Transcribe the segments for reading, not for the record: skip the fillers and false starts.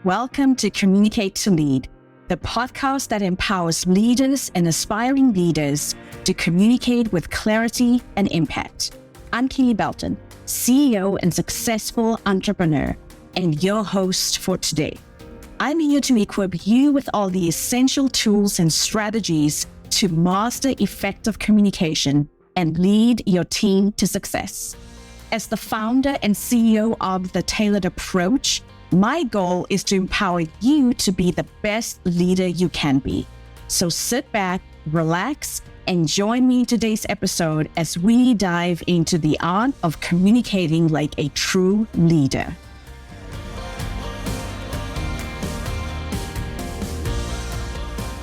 Welcome to Communicate to Lead, the podcast that empowers leaders and aspiring leaders to communicate with clarity and impact. I'm Kele Belton, CEO and successful entrepreneur, and your host for today. I'm here to equip you with all the essential tools and strategies to master effective communication and lead your team to success. As the founder and CEO of The Tailored Approach, my goal is to empower you to be the best leader you can be. So sit back, relax, and join me in today's episode as we dive into the art of communicating like a true leader.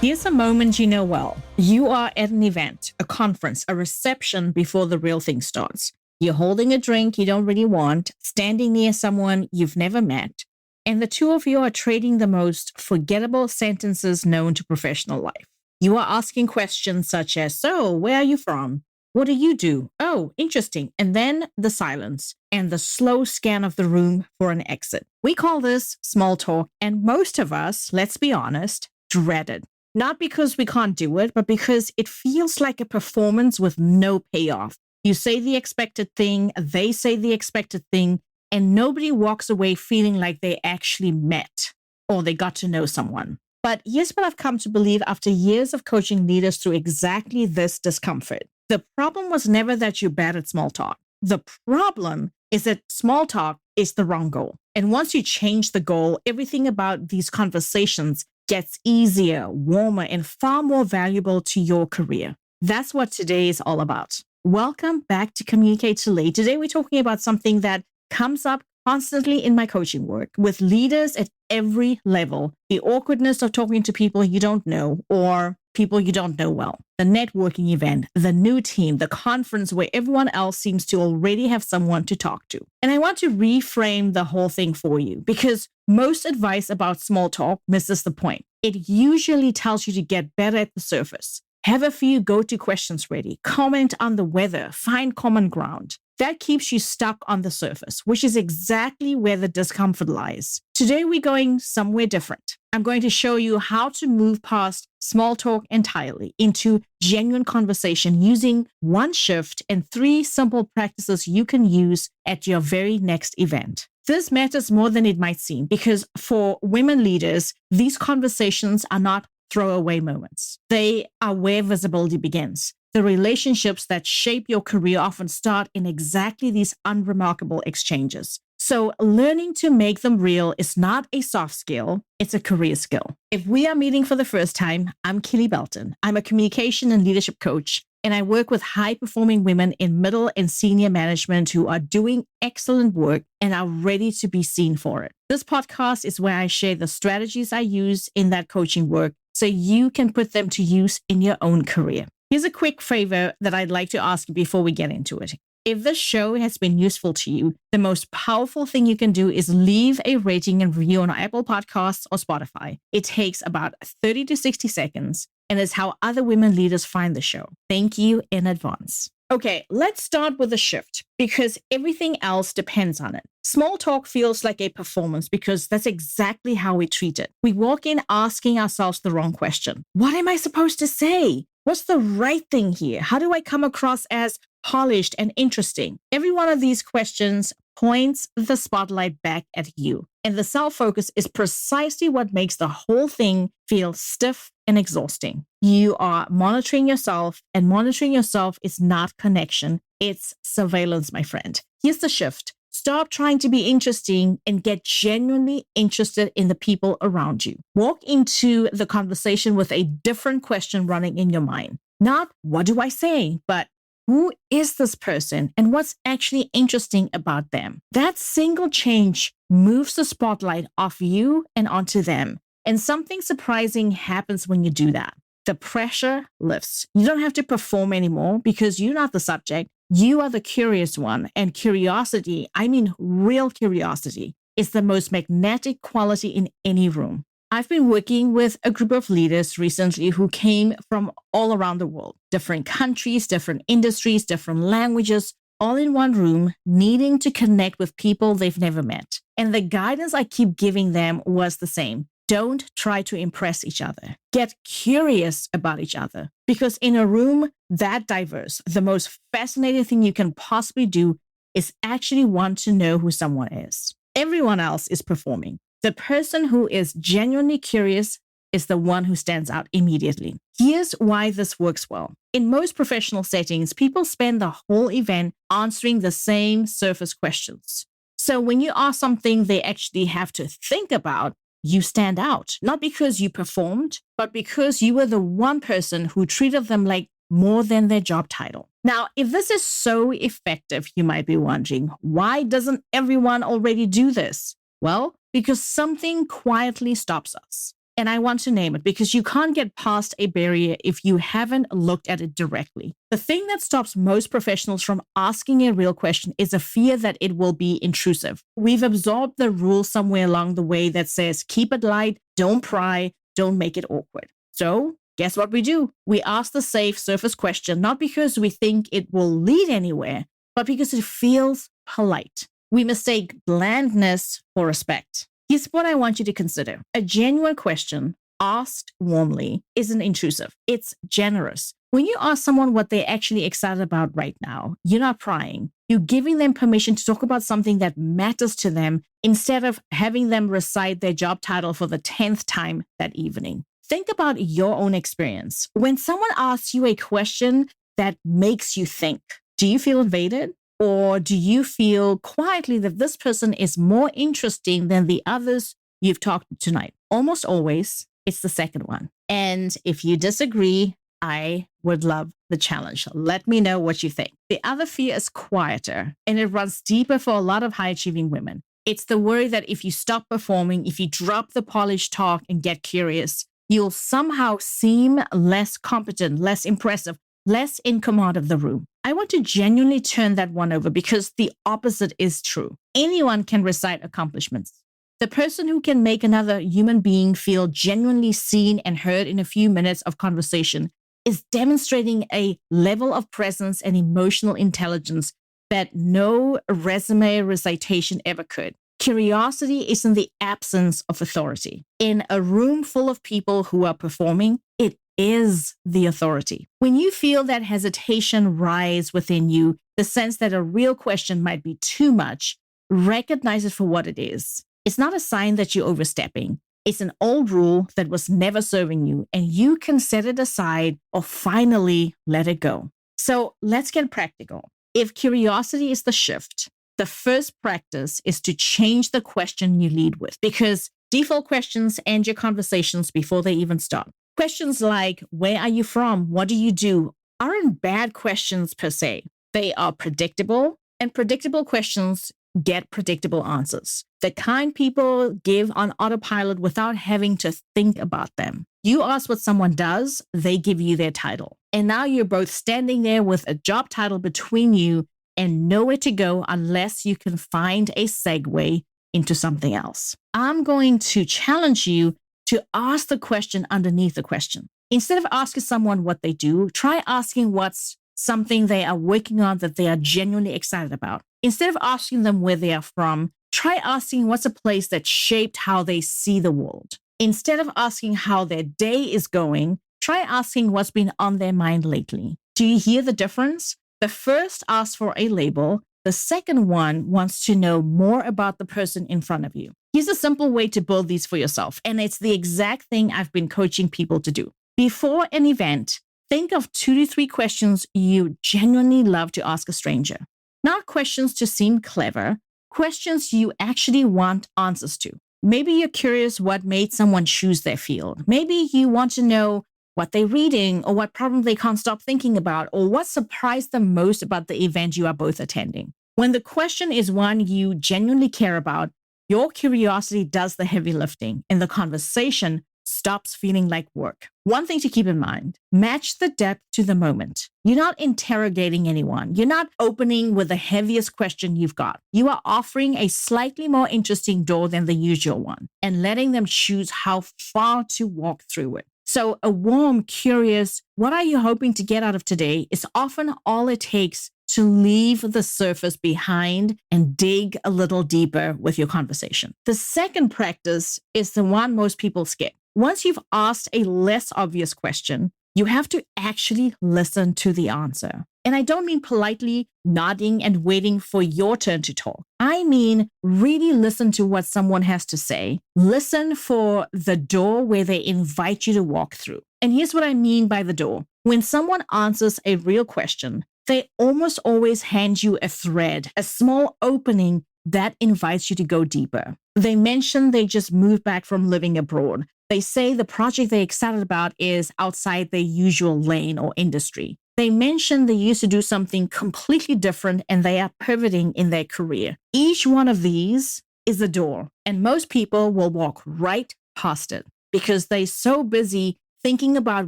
Here's a moment you know well. You are at an event, a conference, a reception before the real thing starts. You're holding a drink you don't really want, standing near someone you've never met, and the two of you are trading the most forgettable sentences known to professional life. You are asking questions such as, so, where are you from? What do you do? Oh, interesting. And then the silence and the slow scan of the room for an exit. We call this small talk, and most of us, let's be honest, dread it. Not because we can't do it, but because it feels like a performance with no payoff. You say the expected thing, they say the expected thing, and nobody walks away feeling like they actually met or they got to know someone. But here's what I've come to believe after years of coaching leaders through exactly this discomfort. The problem was never that you're bad at small talk. The problem is that small talk is the wrong goal. And once you change the goal, everything about these conversations gets easier, warmer, and far more valuable to your career. That's what today is all about. Welcome back to Communicate to Lead. Today we're talking about something that comes up constantly in my coaching work with leaders at every level. The awkwardness of talking to people you don't know or people you don't know well. The networking event, the new team, the conference where everyone else seems to already have someone to talk to. And I want to reframe the whole thing for you because most advice about small talk misses the point. It usually tells you to get better at the surface. Have a few go-to questions ready, comment on the weather, find common ground. That keeps you stuck on the surface, which is exactly where the discomfort lies. Today, we're going somewhere different. I'm going to show you how to move past small talk entirely into genuine conversation using one shift and 3 simple practices you can use at your very next event. This matters more than it might seem because for women leaders, these conversations are not throwaway moments. They are where visibility begins. The relationships that shape your career often start in exactly these unremarkable exchanges. So learning to make them real is not a soft skill, it's a career skill. If we are meeting for the first time, I'm Kele Belton. I'm a communication and leadership coach, and I work with high-performing women in middle and senior management who are doing excellent work and are ready to be seen for it. This podcast is where I share the strategies I use in that coaching work so you can put them to use in your own career. Here's a quick favor that I'd like to ask before we get into it. If this show has been useful to you, the most powerful thing you can do is leave a rating and review on Apple Podcasts or Spotify. It takes about 30 to 60 seconds and is how other women leaders find the show. Thank you in advance. Okay, let's start with the shift because everything else depends on it. Small talk feels like a performance because that's exactly how we treat it. We walk in asking ourselves the wrong question. What am I supposed to say? What's the right thing here? How do I come across as polished and interesting? Every one of these questions points the spotlight back at you. And the self-focus is precisely what makes the whole thing feel stiff and exhausting. You are monitoring yourself, and monitoring yourself is not connection. It's surveillance, my friend. Here's the shift. Stop trying to be interesting and get genuinely interested in the people around you. Walk into the conversation with a different question running in your mind. Not, what do I say? But who is this person and what's actually interesting about them? That single change moves the spotlight off you and onto them. And something surprising happens when you do that. The pressure lifts. You don't have to perform anymore because you're not the subject. You are the curious one, and curiosity, I mean real curiosity, is the most magnetic quality in any room. I've been working with a group of leaders recently who came from all around the world, different countries, different industries, different languages, all in one room, needing to connect with people they've never met. And the guidance I keep giving them was the same. Don't try to impress each other. Get curious about each other. Because in a room that diverse, the most fascinating thing you can possibly do is actually want to know who someone is. Everyone else is performing. The person who is genuinely curious is the one who stands out immediately. Here's why this works well. In most professional settings, people spend the whole event answering the same surface questions. So when you ask something they actually have to think about, you stand out, not because you performed, but because you were the one person who treated them like more than their job title. Now, if this is so effective, you might be wondering, why doesn't everyone already do this? Well, because something quietly stops us. And I want to name it because you can't get past a barrier if you haven't looked at it directly. The thing that stops most professionals from asking a real question is a fear that it will be intrusive. We've absorbed the rule somewhere along the way that says, keep it light, don't pry, don't make it awkward. So guess what we do? We ask the safe surface question, not because we think it will lead anywhere, but because it feels polite. We mistake blandness for respect. Here's what I want you to consider. A genuine question asked warmly isn't intrusive. It's generous. When you ask someone what they're actually excited about right now, you're not prying. You're giving them permission to talk about something that matters to them instead of having them recite their job title for the 10th time that evening. Think about your own experience. When someone asks you a question that makes you think, do you feel invaded? Or do you feel quietly that this person is more interesting than the others you've talked to tonight? Almost always, it's the second one. And if you disagree, I would love the challenge. Let me know what you think. The other fear is quieter, and it runs deeper for a lot of high-achieving women. It's the worry that if you stop performing, if you drop the polished talk and get curious, you'll somehow seem less competent, less impressive, less in command of the room. I want to genuinely turn that one over because the opposite is true. Anyone can recite accomplishments. The person who can make another human being feel genuinely seen and heard in a few minutes of conversation is demonstrating a level of presence and emotional intelligence that no resume recitation ever could. Curiosity is in the absence of authority. In a room full of people who are performing, it is the authority. When you feel that hesitation rise within you, the sense that a real question might be too much, recognize it for what it is. It's not a sign that you're overstepping. It's an old rule that was never serving you, and you can set it aside or finally let it go. So let's get practical. If curiosity is the shift, the first practice is to change the question you lead with, because default questions end your conversations before they even start. Questions like, where are you from? What do you do? Aren't bad questions per se. They are predictable, and predictable questions get predictable answers. The kind people give on autopilot without having to think about them. You ask what someone does, they give you their title. And now you're both standing there with a job title between you and nowhere to go unless you can find a segue into something else. I'm going to challenge you to ask the question underneath the question. Instead of asking someone what they do, try asking what's something they are working on that they are genuinely excited about. Instead of asking them where they are from, try asking what's a place that shaped how they see the world. Instead of asking how their day is going, try asking what's been on their mind lately. Do you hear the difference? The first asks for a label. The second one wants to know more about the person in front of you. Here's a simple way to build these for yourself, and it's the exact thing I've been coaching people to do. Before an event, think of 2 to 3 questions you genuinely love to ask a stranger. Not questions to seem clever, questions you actually want answers to. Maybe you're curious what made someone choose their field. Maybe you want to know what they're reading or what problem they can't stop thinking about or what surprised them most about the event you are both attending. When the question is one you genuinely care about, your curiosity does the heavy lifting and the conversation stops feeling like work. One thing to keep in mind, match the depth to the moment. You're not interrogating anyone. You're not opening with the heaviest question you've got. You are offering a slightly more interesting door than the usual one and letting them choose how far to walk through it. So a warm, curious, what are you hoping to get out of today is often all it takes to leave the surface behind and dig a little deeper with your conversation. The second practice is the one most people skip. Once you've asked a less obvious question, you have to actually listen to the answer. And I don't mean politely nodding and waiting for your turn to talk. I mean really listen to what someone has to say. Listen for the door where they invite you to walk through. And here's what I mean by the door. When someone answers a real question, they almost always hand you a thread, a small opening that invites you to go deeper. They mention they just moved back from living abroad. They say the project they're excited about is outside their usual lane or industry. They mention they used to do something completely different and they are pivoting in their career. Each one of these is a door, and most people will walk right past it because they're so busy thinking about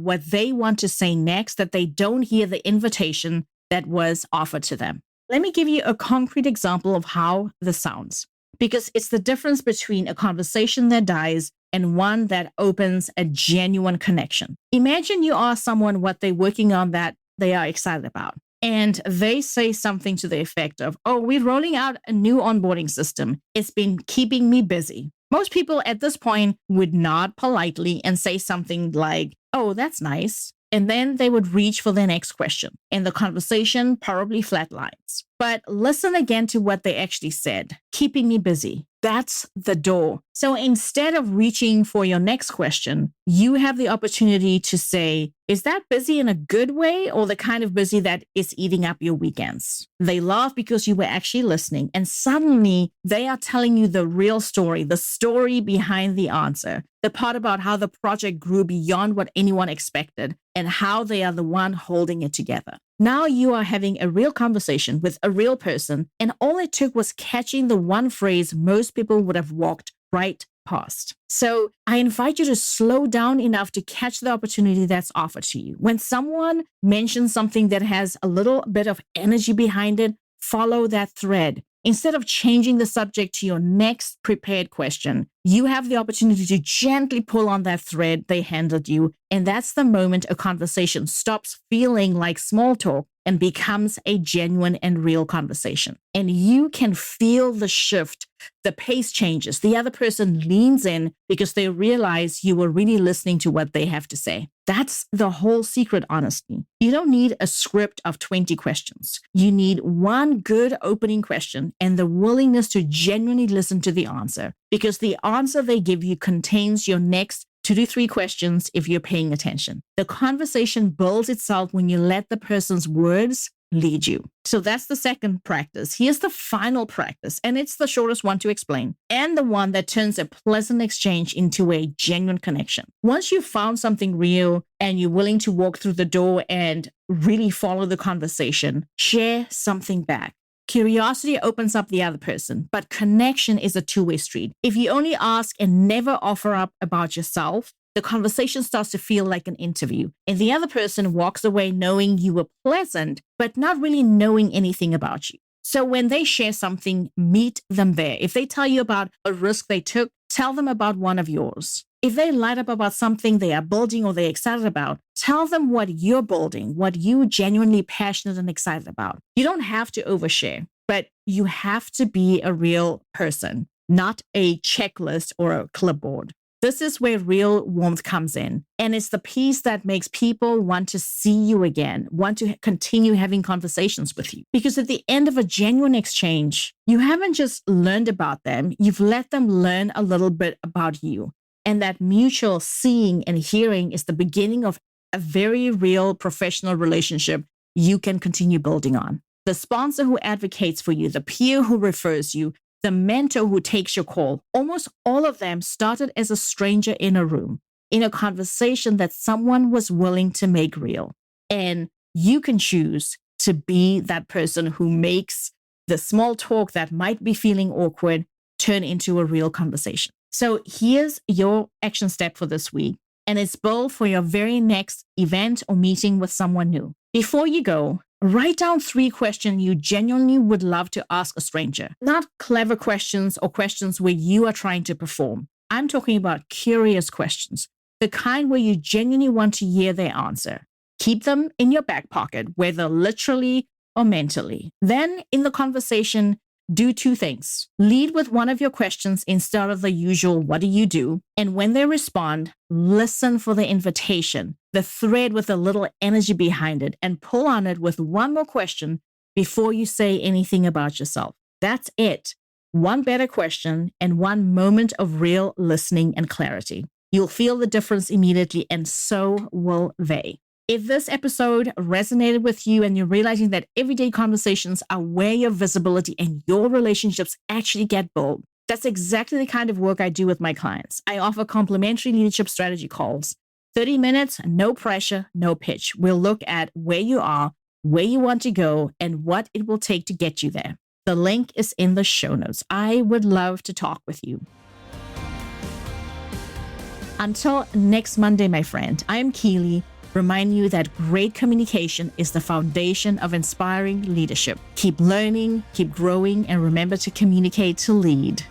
what they want to say next that they don't hear the invitation that was offered to them. Let me give you a concrete example of how this sounds, because it's the difference between a conversation that dies and one that opens a genuine connection. Imagine you ask someone what they're working on that they are excited about, and they say something to the effect of, "Oh, we're rolling out a new onboarding system. It's been keeping me busy." Most people at this point would nod politely and say something like, "Oh, that's nice." And then they would reach for their next question, and the conversation probably flatlines. But listen again to what they actually said. Keeping me busy. That's the door. So instead of reaching for your next question, you have the opportunity to say, is that busy in a good way or the kind of busy that is eating up your weekends? They laugh because you were actually listening, and suddenly they are telling you the real story, the story behind the answer, the part about how the project grew beyond what anyone expected and how they are the one holding it together. Now you are having a real conversation with a real person, and all it took was catching the one phrase most people would have walked right past. So I invite you to slow down enough to catch the opportunity that's offered to you. When someone mentions something that has a little bit of energy behind it, follow that thread. Instead of changing the subject to your next prepared question, you have the opportunity to gently pull on that thread they handed you. And that's the moment a conversation stops feeling like small talk and becomes a genuine and real conversation. And you can feel the shift, the pace changes. The other person leans in because they realize you were really listening to what they have to say. That's the whole secret, honestly. You don't need a script of 20 questions. You need one good opening question and the willingness to genuinely listen to the answer, because the answer they give you contains your next 2 to 3 questions if you're paying attention. The conversation builds itself when you let the person's words lead you. So that's the second practice. Here's the final practice, and it's the shortest one to explain, and the one that turns a pleasant exchange into a genuine connection. Once you've found something real and you're willing to walk through the door and really follow the conversation, share something back. Curiosity opens up the other person, but connection is a two-way street. If you only ask and never offer up about yourself, the conversation starts to feel like an interview, and the other person walks away knowing you were pleasant, but not really knowing anything about you. So when they share something, meet them there. If they tell you about a risk they took, tell them about one of yours. If they light up about something they are building or they're excited about, tell them what you're building, what you're genuinely passionate and excited about. You don't have to overshare, but you have to be a real person, not a checklist or a clipboard. This is where real warmth comes in. And it's the piece that makes people want to see you again, want to continue having conversations with you. Because at the end of a genuine exchange, you haven't just learned about them, you've let them learn a little bit about you. And that mutual seeing and hearing is the beginning of a very real professional relationship you can continue building on. The sponsor who advocates for you, the peer who refers you, the mentor who takes your call, almost all of them started as a stranger in a room, in a conversation that someone was willing to make real. And you can choose to be that person who makes the small talk that might be feeling awkward turn into a real conversation. So here's your action step for this week, and it's built for your very next event or meeting with someone new. Before you go, write down 3 questions you genuinely would love to ask a stranger. Not clever questions or questions where you are trying to perform. I'm talking about curious questions. the kind where you genuinely want to hear their answer. Keep them in your back pocket, whether literally or mentally. Then, in the conversation, do two things. Lead with one of your questions instead of the usual, what do you do? And when they respond, listen for the invitation, the thread with a little energy behind it, and pull on it with one more question before you say anything about yourself. That's it. One better question and one moment of real listening and clarity. You'll feel the difference immediately, and so will they. If this episode resonated with you and you're realizing that everyday conversations are where your visibility and your relationships actually get built, that's exactly the kind of work I do with my clients. I offer complimentary leadership strategy calls. 30 minutes, no pressure, no pitch. We'll look at where you are, where you want to go, and what it will take to get you there. The link is in the show notes. I would love to talk with you. Until next Monday, my friend, I am Kele. Remind you that great communication is the foundation of inspiring leadership. Keep learning, keep growing, and remember to communicate to lead.